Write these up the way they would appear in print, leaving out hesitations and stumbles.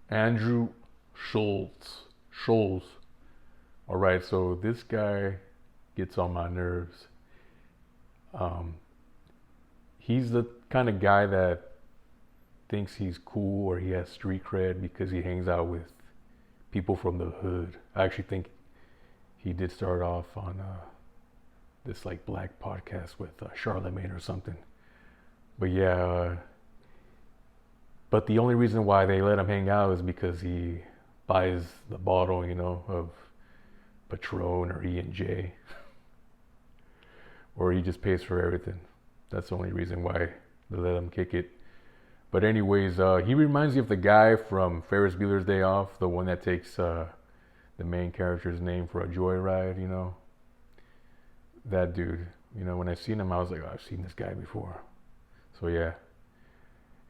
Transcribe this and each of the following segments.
Andrew Schulz. Schulz. All right, so this guy gets on my nerves. Um, he's the kind of guy that thinks he's cool or he has street cred because he hangs out with people from the hood. I actually think he did start off on this like black podcast with Charlemagne or something. But yeah, but the only reason why they let him hang out is because he buys the bottle, of Patron or E&J, or he just pays for everything. That's the only reason why they let him kick it. But anyways, he reminds me of the guy from Ferris Bueller's Day Off, the one that takes the main character's name for a joyride. That dude. When I seen him, I was like, oh, I've seen this guy before. So yeah.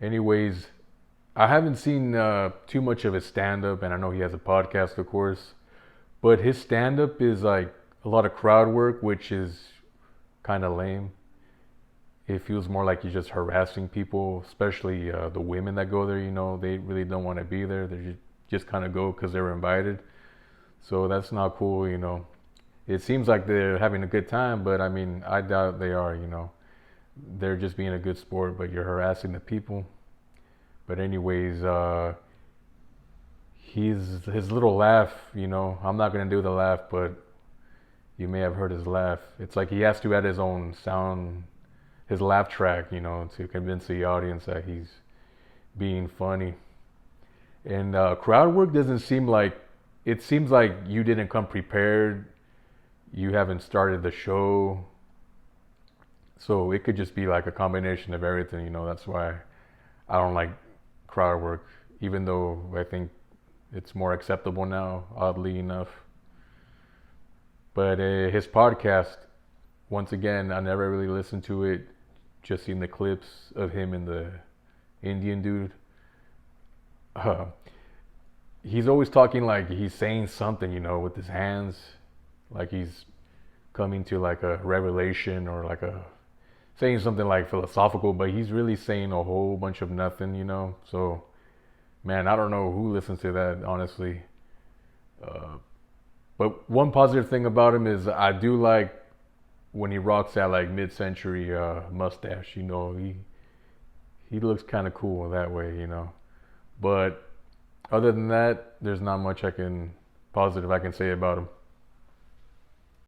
Anyways, I haven't seen too much of his stand-up, and I know he has a podcast, of course. But his stand-up is like a lot of crowd work, which is kind of lame. It feels more like he's just harassing people, especially the women that go there. They really don't want to be there. They just kind of go because they were invited. So that's not cool. It seems like they're having a good time, but I mean, I doubt they are. They're just being a good sport, but you're harassing the people. But anyways, his little laugh, I'm not gonna do the laugh, but you may have heard his laugh. It's like he has to add his own sound, his laugh track, to convince the audience that he's being funny. And crowd work doesn't seem like, it seems like you didn't come prepared. You haven't started the show. So it could just be like a combination of everything, that's why I don't like crowd work, even though I think it's more acceptable now, oddly enough. But his podcast, once again, I never really listened to it, just seen the clips of him and the Indian dude. Uh, he's always talking like he's saying something, with his hands, like he's coming to like a revelation or like saying something like philosophical, but he's really saying a whole bunch of nothing. So, man, I don't know who listens to that, honestly. Uh, but one positive thing about him is I do like when he rocks that like mid-century mustache. He looks kind of cool that way. But other than that, there's not much positive I can say about him.